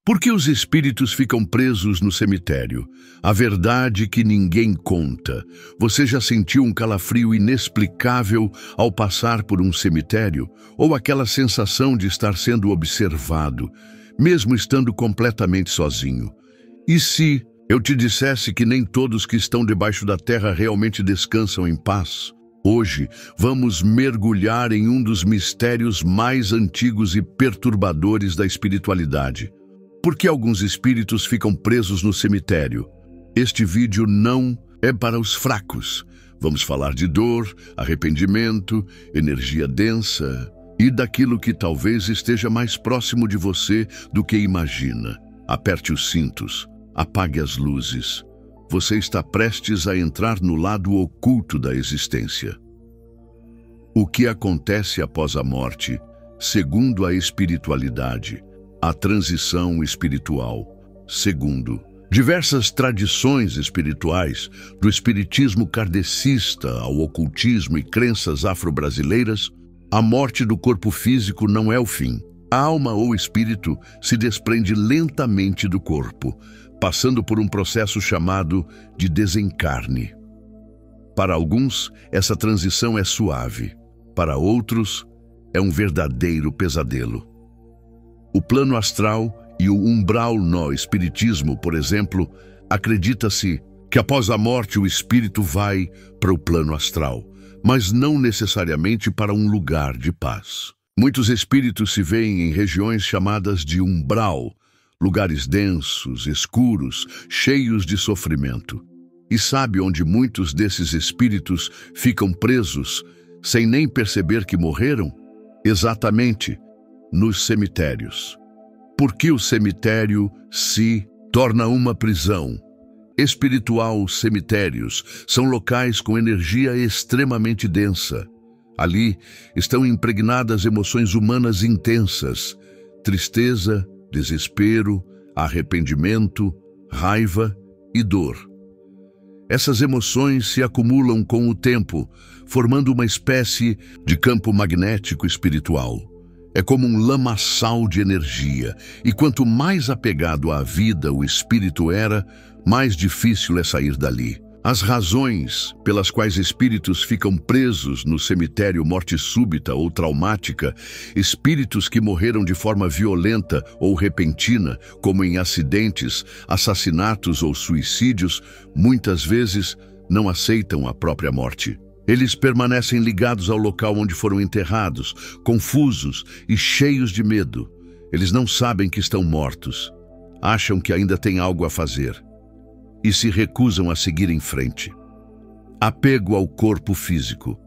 Por que os espíritos ficam presos no cemitério? A verdade que ninguém conta. Você já sentiu um calafrio inexplicável ao passar por um cemitério? Ou aquela sensação de estar sendo observado, mesmo estando completamente sozinho? E se eu te dissesse que nem todos que estão debaixo da terra realmente descansam em paz? Hoje, vamos mergulhar em um dos mistérios mais antigos e perturbadores da espiritualidade. Por que alguns espíritos ficam presos no cemitério? Este vídeo não é para os fracos. Vamos falar de dor, arrependimento, energia densa e daquilo que talvez esteja mais próximo de você do que imagina. Aperte os cintos, apague as luzes. Você está prestes a entrar no lado oculto da existência. O que acontece após a morte, segundo a espiritualidade? A transição espiritual. Segundo, diversas tradições espirituais, do espiritismo kardecista ao ocultismo e crenças afro-brasileiras, a morte do corpo físico não é o fim. A alma ou espírito se desprende lentamente do corpo, passando por um processo chamado de desencarne. Para alguns, essa transição é suave. Para outros, é um verdadeiro pesadelo. O plano astral e o umbral no espiritismo, por exemplo, acredita-se que após a morte o espírito vai para o plano astral, mas não necessariamente para um lugar de paz. Muitos espíritos se veem em regiões chamadas de umbral, lugares densos, escuros, cheios de sofrimento. E sabe onde muitos desses espíritos ficam presos sem nem perceber que morreram? Exatamente, nos cemitérios. Por que o cemitério se torna uma prisão? Espiritual, cemitérios são locais com energia extremamente densa. Ali estão impregnadas emoções humanas intensas: tristeza, desespero, arrependimento, raiva e dor. Essas emoções se acumulam com o tempo, formando uma espécie de campo magnético espiritual. É como um lamaçal de energia, e quanto mais apegado à vida o espírito era, mais difícil é sair dali. As razões pelas quais espíritos ficam presos no cemitério morte súbita ou traumática, espíritos que morreram de forma violenta ou repentina, como em acidentes, assassinatos ou suicídios, muitas vezes não aceitam a própria morte. Eles permanecem ligados ao local onde foram enterrados, confusos e cheios de medo. Eles não sabem que estão mortos, acham que ainda têm algo a fazer e se recusam a seguir em frente. Apego ao corpo físico.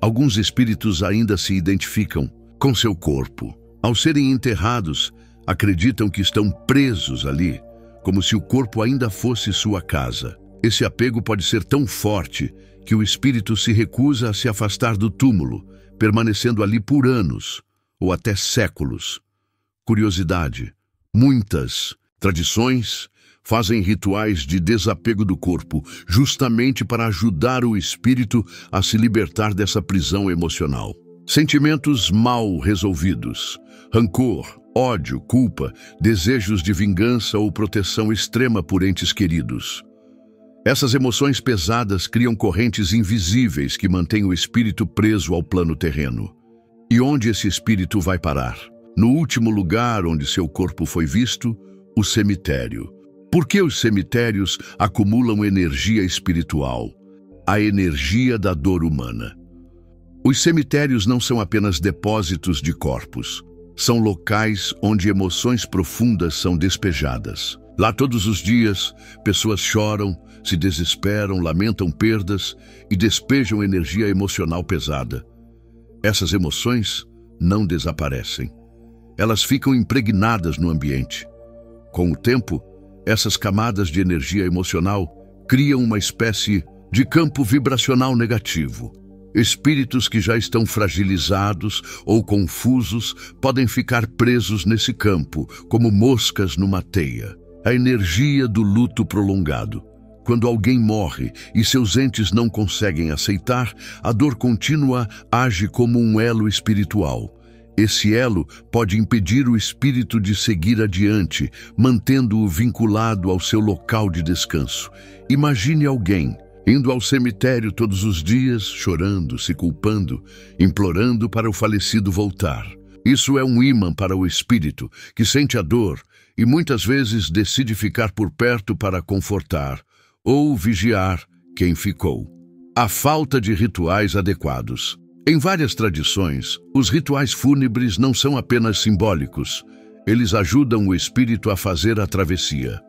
Alguns espíritos ainda se identificam com seu corpo. Ao serem enterrados, acreditam que estão presos ali, como se o corpo ainda fosse sua casa. Esse apego pode ser tão forte que o espírito se recusa a se afastar do túmulo, permanecendo ali por anos ou até séculos. Curiosidade: muitas tradições fazem rituais de desapego do corpo, justamente para ajudar o espírito a se libertar dessa prisão emocional. Sentimentos mal resolvidos, rancor, ódio, culpa, desejos de vingança ou proteção extrema por entes queridos. Essas emoções pesadas criam correntes invisíveis que mantêm o espírito preso ao plano terreno. E onde esse espírito vai parar? No último lugar onde seu corpo foi visto, o cemitério. Por que os cemitérios acumulam energia espiritual? A energia da dor humana. Os cemitérios não são apenas depósitos de corpos. São locais onde emoções profundas são despejadas. Lá todos os dias, pessoas choram, se desesperam, lamentam perdas e despejam energia emocional pesada. Essas emoções não desaparecem. Elas ficam impregnadas no ambiente. Com o tempo, essas camadas de energia emocional criam uma espécie de campo vibracional negativo. Espíritos que já estão fragilizados ou confusos podem ficar presos nesse campo, como moscas numa teia. A energia do luto prolongado. Quando alguém morre e seus entes não conseguem aceitar, a dor contínua age como um elo espiritual. Esse elo pode impedir o espírito de seguir adiante, mantendo-o vinculado ao seu local de descanso. Imagine alguém indo ao cemitério todos os dias, chorando, se culpando, implorando para o falecido voltar. Isso é um ímã para o espírito, que sente a dor e muitas vezes decide ficar por perto para confortar ou vigiar quem ficou. A falta de rituais adequados. Em várias tradições, os rituais fúnebres não são apenas simbólicos. Eles ajudam o espírito a fazer a travessia.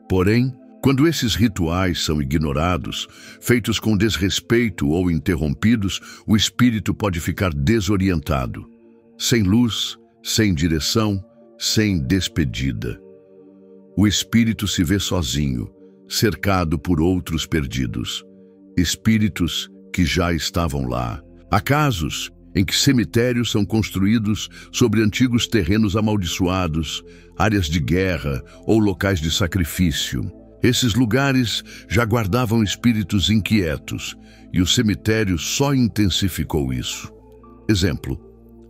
Porém, quando esses rituais são ignorados, feitos com desrespeito ou interrompidos, o espírito pode ficar desorientado, sem luz, sem direção, sem despedida. O espírito se vê sozinho, cercado por outros perdidos, espíritos que já estavam lá. Há casos em que cemitérios são construídos sobre antigos terrenos amaldiçoados, áreas de guerra ou locais de sacrifício. Esses lugares já guardavam espíritos inquietos e o cemitério só intensificou isso. Exemplo: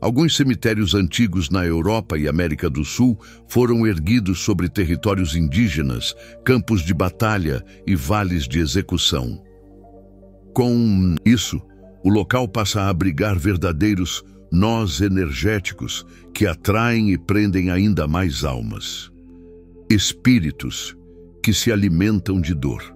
alguns cemitérios antigos na Europa e América do Sul foram erguidos sobre territórios indígenas, campos de batalha e vales de execução. Com isso, o local passa a abrigar verdadeiros nós energéticos que atraem e prendem ainda mais almas. Espíritos que se alimentam de dor.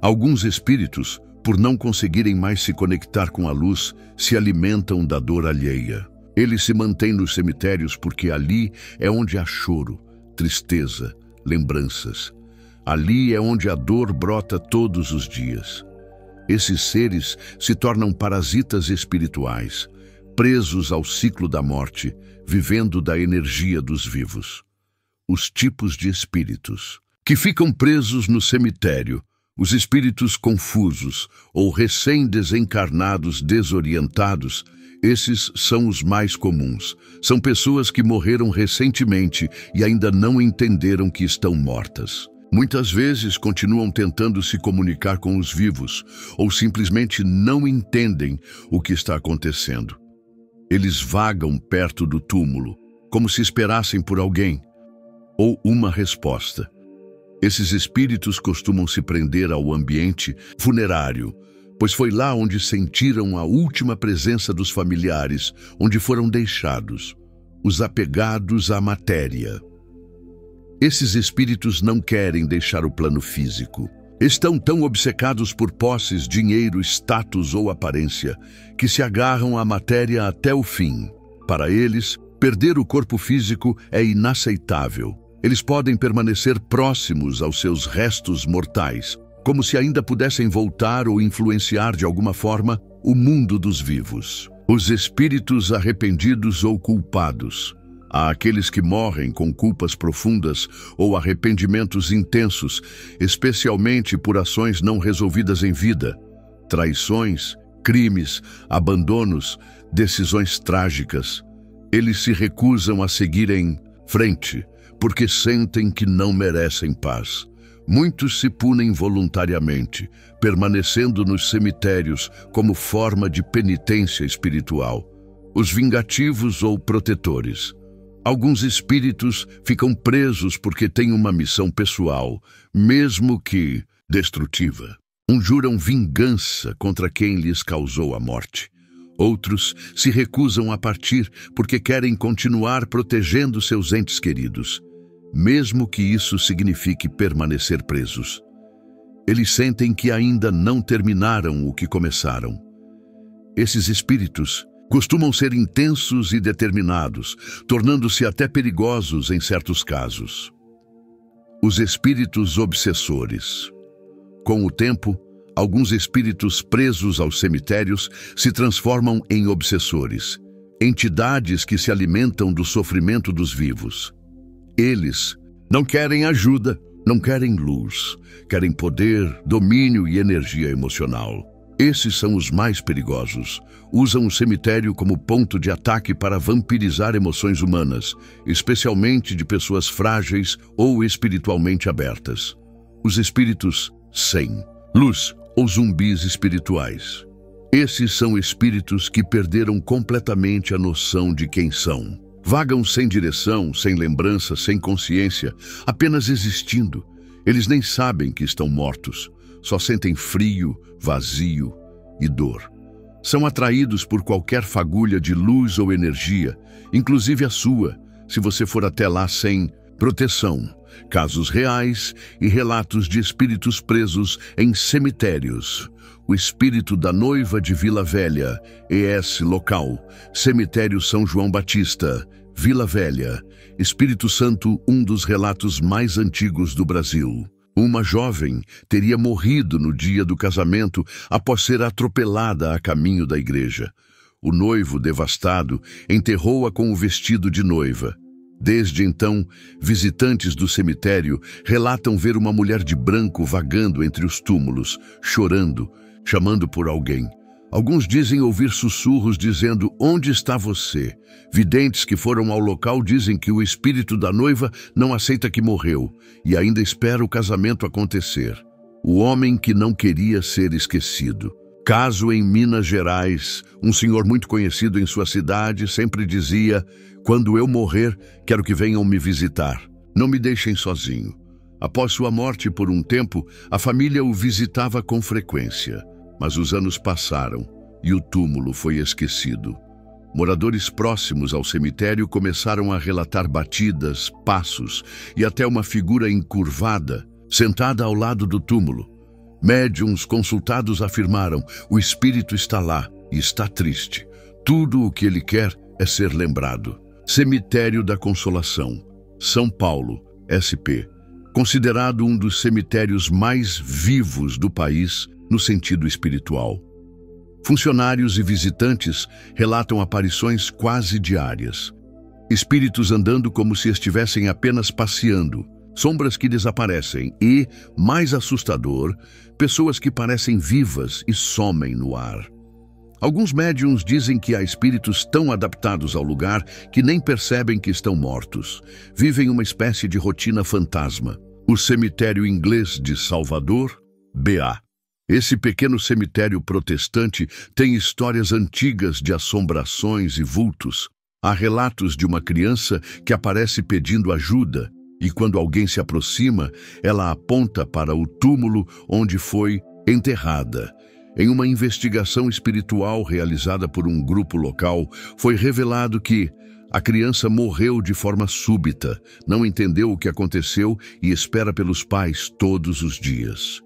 Alguns espíritos, por não conseguirem mais se conectar com a luz, se alimentam da dor alheia. Eles se mantêm nos cemitérios porque ali é onde há choro, tristeza, lembranças. Ali é onde a dor brota todos os dias. Esses seres se tornam parasitas espirituais, presos ao ciclo da morte, vivendo da energia dos vivos. Os tipos de espíritos que ficam presos no cemitério, os espíritos confusos ou recém-desencarnados desorientados, esses são os mais comuns. São pessoas que morreram recentemente e ainda não entenderam que estão mortas. Muitas vezes continuam tentando se comunicar com os vivos ou simplesmente não entendem o que está acontecendo. Eles vagam perto do túmulo, como se esperassem por alguém ou uma resposta. Esses espíritos costumam se prender ao ambiente funerário, pois foi lá onde sentiram a última presença dos familiares, onde foram deixados, os apegados à matéria. Esses espíritos não querem deixar o plano físico. Estão tão obcecados por posses, dinheiro, status ou aparência, que se agarram à matéria até o fim. Para eles, perder o corpo físico é inaceitável. Eles podem permanecer próximos aos seus restos mortais, como se ainda pudessem voltar ou influenciar de alguma forma o mundo dos vivos. Os espíritos arrependidos ou culpados. Há aqueles que morrem com culpas profundas ou arrependimentos intensos, especialmente por ações não resolvidas em vida, traições, crimes, abandonos, decisões trágicas. Eles se recusam a seguir em frente, porque sentem que não merecem paz. Muitos se punem voluntariamente, permanecendo nos cemitérios como forma de penitência espiritual. Os vingativos ou protetores. Alguns espíritos ficam presos porque têm uma missão pessoal, mesmo que destrutiva. Uns juram vingança contra quem lhes causou a morte. Outros se recusam a partir porque querem continuar protegendo seus entes queridos, mesmo que isso signifique permanecer presos. Eles sentem que ainda não terminaram o que começaram. Esses espíritos costumam ser intensos e determinados, tornando-se até perigosos em certos casos. Os espíritos obsessores. Com o tempo, alguns espíritos presos aos cemitérios se transformam em obsessores, entidades que se alimentam do sofrimento dos vivos. Eles não querem ajuda, não querem luz, querem poder, domínio e energia emocional. Esses são os mais perigosos. Usam o cemitério como ponto de ataque para vampirizar emoções humanas, especialmente de pessoas frágeis ou espiritualmente abertas. Os espíritos sem luz ou zumbis espirituais. Esses são espíritos que perderam completamente a noção de quem são. Vagam sem direção, sem lembrança, sem consciência, apenas existindo. Eles nem sabem que estão mortos, só sentem frio, vazio e dor. São atraídos por qualquer fagulha de luz ou energia, inclusive a sua, se você for até lá sem proteção. Casos reais e relatos de espíritos presos em cemitérios. O espírito da noiva de Vila Velha, ES local, Cemitério São João Batista, Vila Velha. Espírito Santo, um dos relatos mais antigos do Brasil. Uma jovem teria morrido no dia do casamento após ser atropelada a caminho da igreja. O noivo, devastado, enterrou-a com o vestido de noiva. Desde então, visitantes do cemitério relatam ver uma mulher de branco vagando entre os túmulos, chorando, chamando por alguém. Alguns dizem ouvir sussurros dizendo: "Onde está você?" Videntes que foram ao local dizem que o espírito da noiva não aceita que morreu e ainda espera o casamento acontecer. O homem que não queria ser esquecido. Caso em Minas Gerais, um senhor muito conhecido em sua cidade sempre dizia: "Quando eu morrer, quero que venham me visitar. Não me deixem sozinho." Após sua morte por um tempo, a família o visitava com frequência. Mas os anos passaram e o túmulo foi esquecido. Moradores próximos ao cemitério começaram a relatar batidas, passos e até uma figura encurvada, sentada ao lado do túmulo. Médiuns consultados afirmaram: "O espírito está lá e está triste. Tudo o que ele quer é ser lembrado." Cemitério da Consolação, São Paulo, SP. Considerado um dos cemitérios mais vivos do país no sentido espiritual. Funcionários e visitantes relatam aparições quase diárias. Espíritos andando como se estivessem apenas passeando, sombras que desaparecem e, mais assustador, pessoas que parecem vivas e somem no ar. Alguns médiuns dizem que há espíritos tão adaptados ao lugar que nem percebem que estão mortos. Vivem uma espécie de rotina fantasma. O cemitério inglês de Salvador, BA. Esse pequeno cemitério protestante tem histórias antigas de assombrações e vultos. Há relatos de uma criança que aparece pedindo ajuda e, quando alguém se aproxima, ela aponta para o túmulo onde foi enterrada. Em uma investigação espiritual realizada por um grupo local, foi revelado que a criança morreu de forma súbita, não entendeu o que aconteceu e espera pelos pais todos os dias.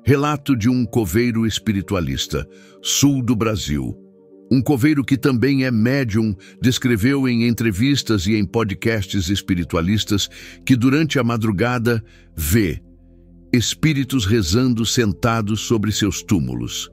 Relato de um coveiro espiritualista, sul do Brasil. Um coveiro que também é médium descreveu em entrevistas e em podcasts espiritualistas que durante a madrugada vê espíritos rezando sentados sobre seus túmulos,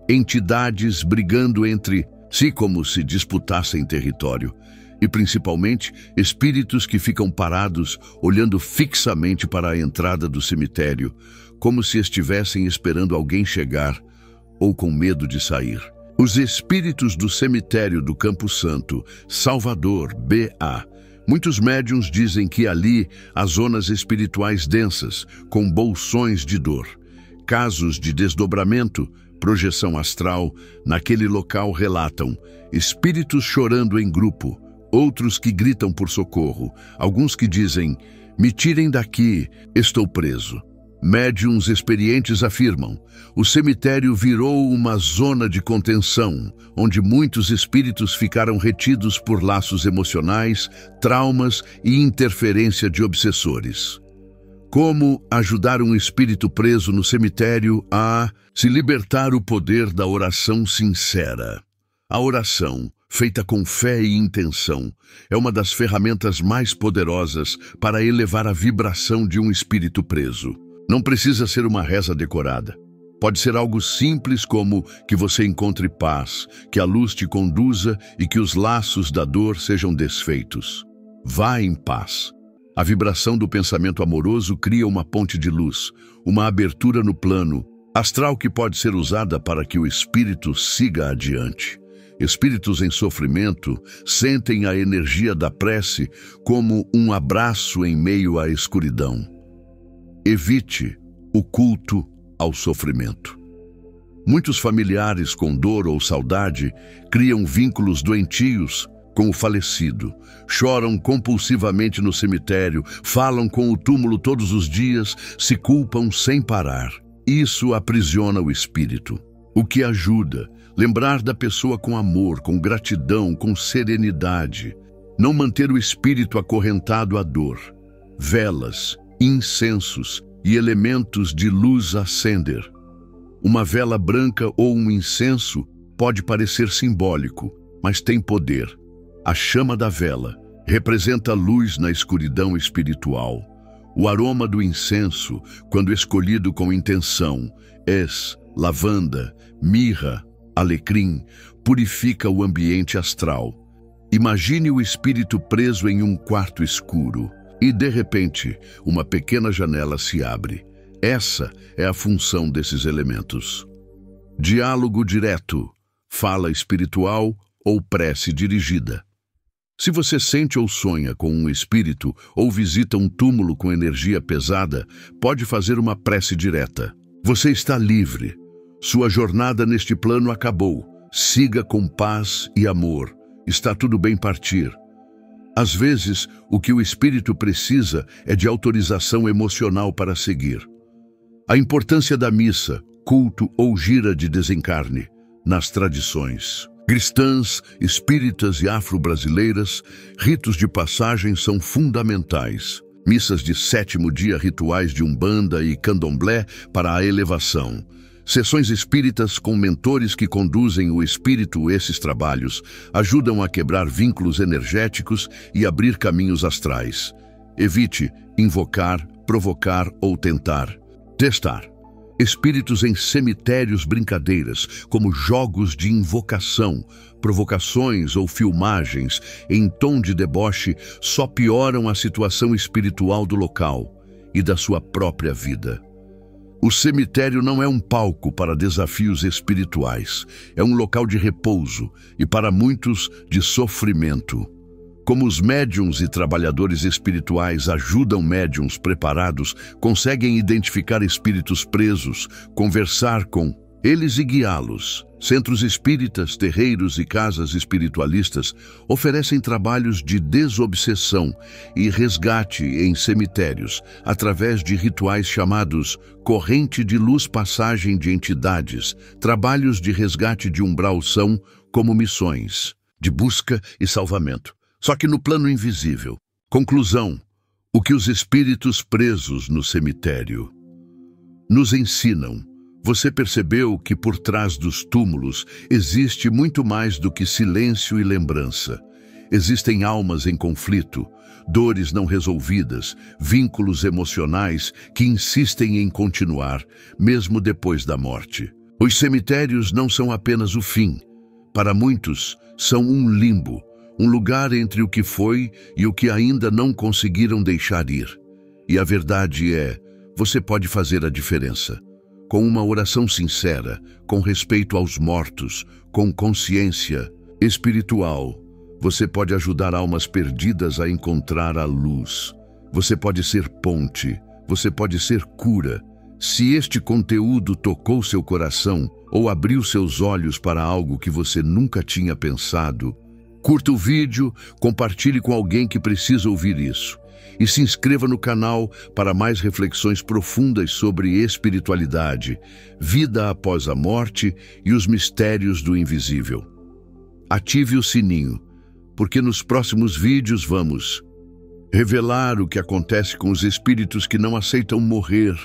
entidades brigando entre si como se disputassem território, e principalmente espíritos que ficam parados olhando fixamente para a entrada do cemitério, como se estivessem esperando alguém chegar ou com medo de sair. Os espíritos do cemitério do Campo Santo, Salvador, BA. Muitos médiuns dizem que ali há zonas espirituais densas, com bolsões de dor. Casos de desdobramento, projeção astral, naquele local relatam espíritos chorando em grupo, outros que gritam por socorro, alguns que dizem: "Me tirem daqui, estou preso." Médiuns experientes afirmam: o cemitério virou uma zona de contenção, onde muitos espíritos ficaram retidos por laços emocionais, traumas e interferência de obsessores. Como ajudar um espírito preso no cemitério a se libertar? O poder da oração sincera. A oração, feita com fé e intenção, é uma das ferramentas mais poderosas para elevar a vibração de um espírito preso. Não precisa ser uma reza decorada. Pode ser algo simples como que você encontre paz, que a luz te conduza e que os laços da dor sejam desfeitos. Vá em paz. A vibração do pensamento amoroso cria uma ponte de luz, uma abertura no plano astral que pode ser usada para que o espírito siga adiante. Espíritos em sofrimento sentem a energia da prece como um abraço em meio à escuridão. Evite o culto ao sofrimento. Muitos familiares com dor ou saudade criam vínculos doentios com o falecido, choram compulsivamente no cemitério, falam com o túmulo todos os dias, se culpam sem parar. Isso aprisiona o espírito. O que ajuda? Lembrar da pessoa com amor, com gratidão, com serenidade. Não manter o espírito acorrentado à dor. Velas, incensos e elementos de luz acender. Uma vela branca ou um incenso pode parecer simbólico, mas tem poder. A chama da vela representa a luz na escuridão espiritual. O aroma do incenso, quando escolhido com intenção, lavanda, mirra, alecrim, purifica o ambiente astral. Imagine o espírito preso em um quarto escuro e, de repente, uma pequena janela se abre. Essa é a função desses elementos. Diálogo direto, fala espiritual ou prece dirigida. Se você sente ou sonha com um espírito ou visita um túmulo com energia pesada, pode fazer uma prece direta. Você está livre. Sua jornada neste plano acabou. Siga com paz e amor. Está tudo bem partir. Às vezes, o que o espírito precisa é de autorização emocional para seguir. A importância da missa, culto ou gira de desencarne nas tradições cristãs, espíritas e afro-brasileiras, ritos de passagem são fundamentais. Missas de 7º dia, rituais de umbanda e candomblé para a elevação. Sessões espíritas com mentores que conduzem o espírito. Esses trabalhos ajudam a quebrar vínculos energéticos e abrir caminhos astrais. Evite invocar, provocar ou tentar. Testar. Espíritos em cemitérios, brincadeiras, como jogos de invocação, provocações ou filmagens em tom de deboche só pioram a situação espiritual do local e da sua própria vida. O cemitério não é um palco para desafios espirituais, é um local de repouso e, para muitos, de sofrimento. Como os médiuns e trabalhadores espirituais ajudam médiuns preparados, conseguem identificar espíritos presos, conversar com eles e guiá-los. Centros espíritas, terreiros e casas espiritualistas oferecem trabalhos de desobsessão e resgate em cemitérios, através de rituais chamados corrente de luz, passagem de entidades. Trabalhos de resgate de umbral são como missões de busca e salvamento, só que no plano invisível. Conclusão: o que os espíritos presos no cemitério nos ensinam. Você percebeu que por trás dos túmulos existe muito mais do que silêncio e lembrança. Existem almas em conflito, dores não resolvidas, vínculos emocionais que insistem em continuar, mesmo depois da morte. Os cemitérios não são apenas o fim. Para muitos, são um limbo, um lugar entre o que foi e o que ainda não conseguiram deixar ir. E a verdade é, você pode fazer a diferença. Com uma oração sincera, com respeito aos mortos, com consciência espiritual, você pode ajudar almas perdidas a encontrar a luz. Você pode ser ponte, você pode ser cura. Se este conteúdo tocou seu coração ou abriu seus olhos para algo que você nunca tinha pensado, curta o vídeo, compartilhe com alguém que precisa ouvir isso. E se inscreva no canal para mais reflexões profundas sobre espiritualidade, vida após a morte e os mistérios do invisível. Ative o sininho, porque nos próximos vídeos vamos revelar o que acontece com os espíritos que não aceitam morrer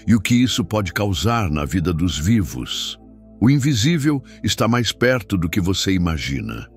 e o que isso pode causar na vida dos vivos. O invisível está mais perto do que você imagina.